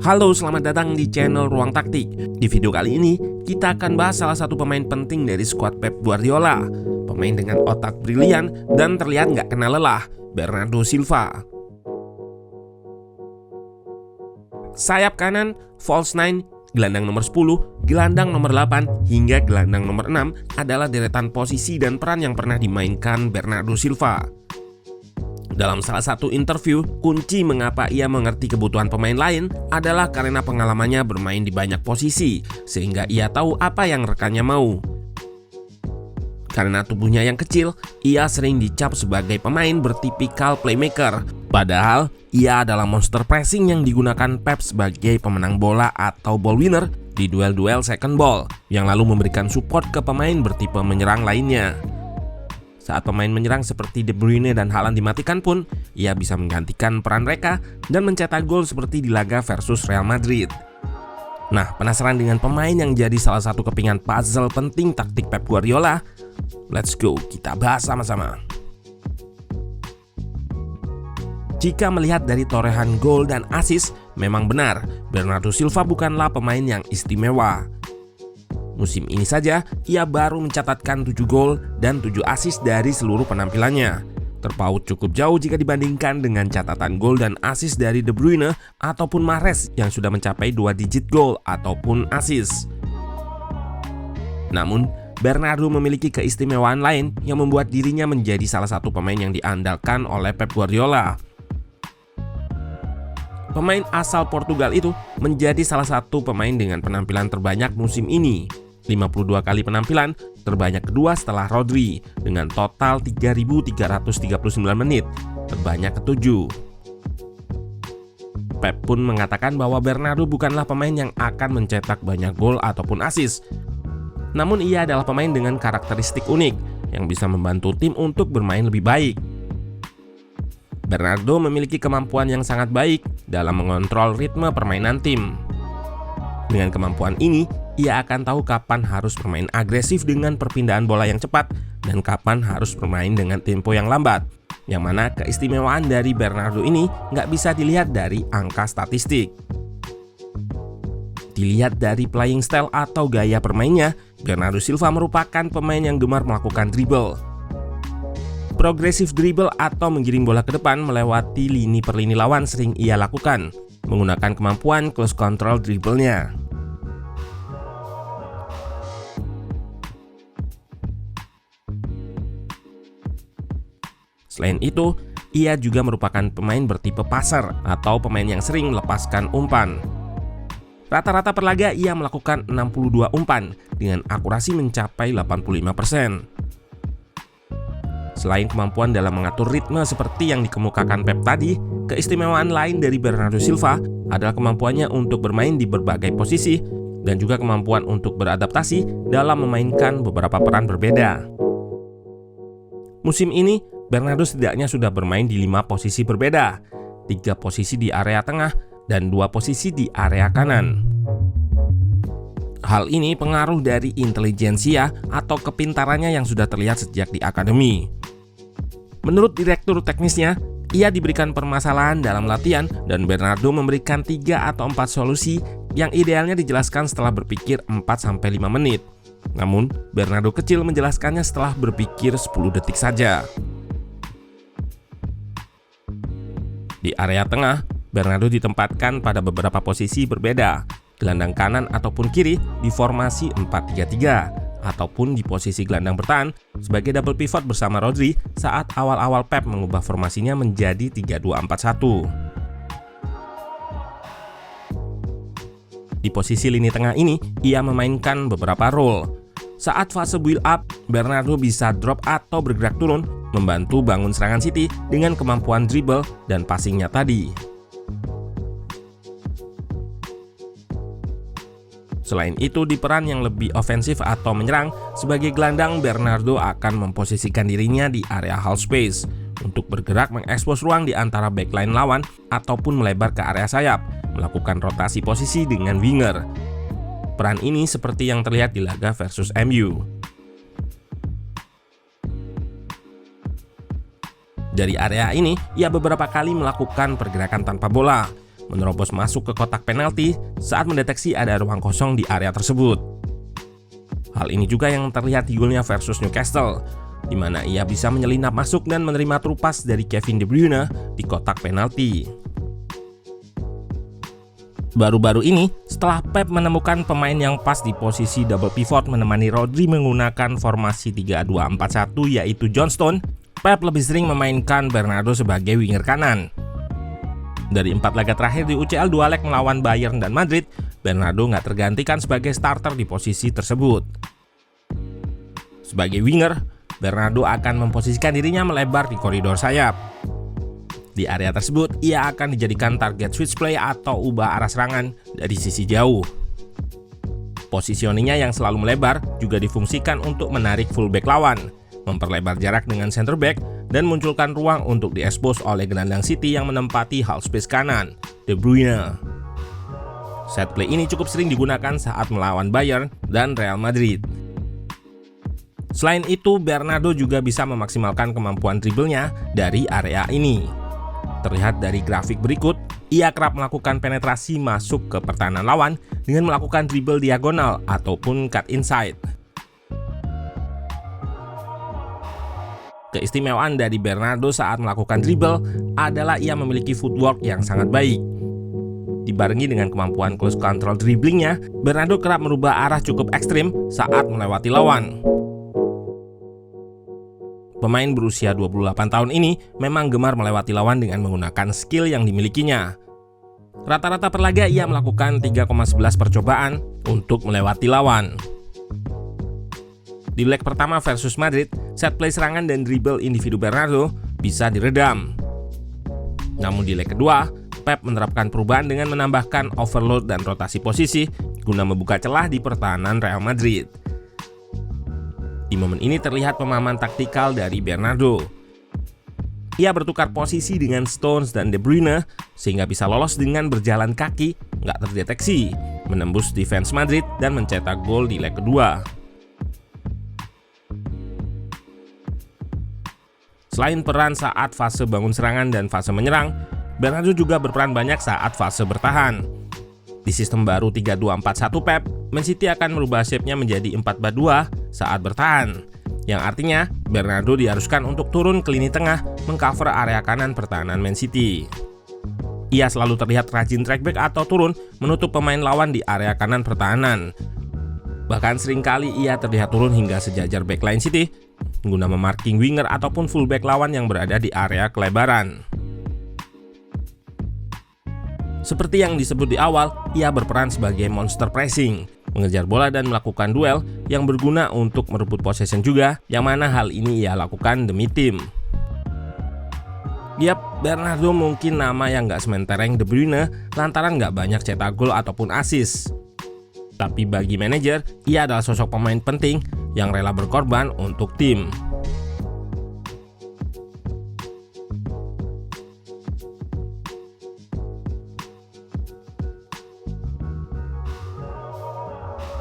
Halo, selamat datang di channel Ruang Taktik. Di video kali ini, kita akan bahas salah satu pemain penting dari skuad Pep Guardiola. Pemain dengan otak brilian dan terlihat nggak kenal lelah, Bernardo Silva. Sayap kanan, false 9, gelandang nomor 10, gelandang nomor 8, hingga gelandang nomor 6 adalah deretan posisi dan peran yang pernah dimainkan Bernardo Silva. Dalam salah satu interview, kunci mengapa ia mengerti kebutuhan pemain lain adalah karena pengalamannya bermain di banyak posisi, sehingga ia tahu apa yang rekannya mau. Karena tubuhnya yang kecil, ia sering dicap sebagai pemain bertipikal playmaker. Padahal, ia adalah monster pressing yang digunakan Pep sebagai pemenang bola atau ball winner di duel-duel second ball, yang lalu memberikan support ke pemain bertipe menyerang lainnya. Saat pemain menyerang seperti De Bruyne dan Haaland dimatikan pun, ia bisa menggantikan peran mereka dan mencetak gol seperti di laga versus Real Madrid. Nah, penasaran dengan pemain yang jadi salah satu kepingan puzzle penting taktik Pep Guardiola? Let's go, kita bahas sama-sama. Jika melihat dari torehan gol dan assist, memang benar, Bernardo Silva bukanlah pemain yang istimewa. Musim ini saja, ia baru mencatatkan 7 gol dan 7 assist dari seluruh penampilannya. Terpaut cukup jauh jika dibandingkan dengan catatan gol dan assist dari De Bruyne ataupun Mahrez yang sudah mencapai 2 digit gol ataupun assist. Namun, Bernardo memiliki keistimewaan lain yang membuat dirinya menjadi salah satu pemain yang diandalkan oleh Pep Guardiola. Pemain asal Portugal itu menjadi salah satu pemain dengan penampilan terbanyak musim ini. 52 kali penampilan, terbanyak kedua setelah Rodri dengan total 3.339 menit, terbanyak ketujuh. Pep pun mengatakan bahwa Bernardo bukanlah pemain yang akan mencetak banyak gol ataupun assist. Namun ia adalah pemain dengan karakteristik unik yang bisa membantu tim untuk bermain lebih baik. Bernardo memiliki kemampuan yang sangat baik dalam mengontrol ritme permainan tim. Dengan kemampuan ini, ia akan tahu kapan harus bermain agresif dengan perpindahan bola yang cepat dan kapan harus bermain dengan tempo yang lambat. Yang mana keistimewaan dari Bernardo ini nggak bisa dilihat dari angka statistik. Dilihat dari playing style atau gaya permainnya, Bernardo Silva merupakan pemain yang gemar melakukan dribble. Progresif dribble atau menggiring bola ke depan melewati lini per lini lawan sering ia lakukan, menggunakan kemampuan close control dribble-nya. Selain itu, ia juga merupakan pemain bertipe passer atau pemain yang sering melepaskan umpan. Rata-rata per laga ia melakukan 62 umpan dengan akurasi mencapai 85%. Selain kemampuan dalam mengatur ritme seperti yang dikemukakan Pep tadi, keistimewaan lain dari Bernardo Silva adalah kemampuannya untuk bermain di berbagai posisi dan juga kemampuan untuk beradaptasi dalam memainkan beberapa peran berbeda. Musim ini, Bernardo setidaknya sudah bermain di 5 posisi berbeda, 3 posisi di area tengah dan 2 posisi di area kanan. Hal ini pengaruh dari intelijensia atau kepintarannya yang sudah terlihat sejak di akademi. Menurut direktur teknisnya, ia diberikan permasalahan dalam latihan dan Bernardo memberikan 3 atau 4 solusi yang idealnya dijelaskan setelah berpikir 4-5 menit. Namun, Bernardo kecil menjelaskannya setelah berpikir 10 detik saja. Di area tengah, Bernardo ditempatkan pada beberapa posisi berbeda, gelandang kanan ataupun kiri di formasi 4-3-3, ataupun di posisi gelandang bertahan sebagai double pivot bersama Rodri saat awal-awal Pep mengubah formasinya menjadi 3-2-4-1. Di posisi lini tengah ini, ia memainkan beberapa role. Saat fase build up, Bernardo bisa drop atau bergerak turun, membantu bangun serangan City dengan kemampuan dribble dan passingnya tadi. Selain itu, di peran yang lebih ofensif atau menyerang, sebagai gelandang Bernardo akan memposisikan dirinya di area half space untuk bergerak mengekspos ruang di antara backline lawan ataupun melebar ke area sayap, melakukan rotasi posisi dengan winger. Peran ini seperti yang terlihat di laga versus MU. Dari area ini, ia beberapa kali melakukan pergerakan tanpa bola, menerobos masuk ke kotak penalti saat mendeteksi ada ruang kosong di area tersebut. Hal ini juga yang terlihat di golnya versus Newcastle, di mana ia bisa menyelinap masuk dan menerima trupas dari Kevin De Bruyne di kotak penalti. Baru-baru ini, setelah Pep menemukan pemain yang pas di posisi double pivot menemani Rodri menggunakan formasi 3-2-4-1 yaitu John Stone, Pep lebih sering memainkan Bernardo sebagai winger kanan. Dari 4 laga terakhir di UCL 2 leg melawan Bayern dan Madrid, Bernardo nggak tergantikan sebagai starter di posisi tersebut. Sebagai winger, Bernardo akan memposisikan dirinya melebar di koridor sayap. Di area tersebut, ia akan dijadikan target switch play atau ubah arah serangan dari sisi jauh. Positioningnya yang selalu melebar juga difungsikan untuk menarik fullback lawan, memperlebar jarak dengan center back, dan munculkan ruang untuk diekspos oleh gelandang City yang menempati half space kanan, De Bruyne. Set play ini cukup sering digunakan saat melawan Bayern dan Real Madrid. Selain itu, Bernardo juga bisa memaksimalkan kemampuan dribblenya dari area ini. Terlihat dari grafik berikut, ia kerap melakukan penetrasi masuk ke pertahanan lawan dengan melakukan dribble diagonal ataupun cut inside. Keistimewaan dari Bernardo saat melakukan dribble adalah ia memiliki footwork yang sangat baik. Dibarengi dengan kemampuan close control dribblingnya, Bernardo kerap merubah arah cukup ekstrim saat melewati lawan. Pemain berusia 28 tahun ini memang gemar melewati lawan dengan menggunakan skill yang dimilikinya. Rata-rata per laga ia melakukan 3,11 percobaan untuk melewati lawan. Di leg pertama versus Madrid, set play serangan dan dribble individu Bernardo bisa diredam. Namun di leg kedua, Pep menerapkan perubahan dengan menambahkan overload dan rotasi posisi guna membuka celah di pertahanan Real Madrid. Di momen ini terlihat pemahaman taktikal dari Bernardo. Ia bertukar posisi dengan Stones dan De Bruyne sehingga bisa lolos dengan berjalan kaki, nggak terdeteksi, menembus defense Madrid dan mencetak gol di leg kedua. Selain peran saat fase bangun serangan dan fase menyerang, Bernardo juga berperan banyak saat fase bertahan. Di sistem baru 3-2-4-1 Pep, Man City akan merubah shape-nya menjadi 4-4-2 saat bertahan, yang artinya Bernardo diharuskan untuk turun ke lini tengah mengcover area kanan pertahanan Man City. Ia selalu terlihat rajin track back atau turun menutup pemain lawan di area kanan pertahanan. Bahkan seringkali ia terlihat turun hingga sejajar backline City guna memarking winger ataupun fullback lawan yang berada di area kelebaran. Seperti yang disebut di awal, ia berperan sebagai monster pressing, mengejar bola dan melakukan duel yang berguna untuk merebut possession juga, yang mana hal ini ia lakukan demi tim. Yap, Bernardo mungkin nama yang nggak sementereng De Bruyne lantaran nggak banyak cetak gol ataupun assist. Tapi bagi manajer, ia adalah sosok pemain penting yang rela berkorban untuk tim.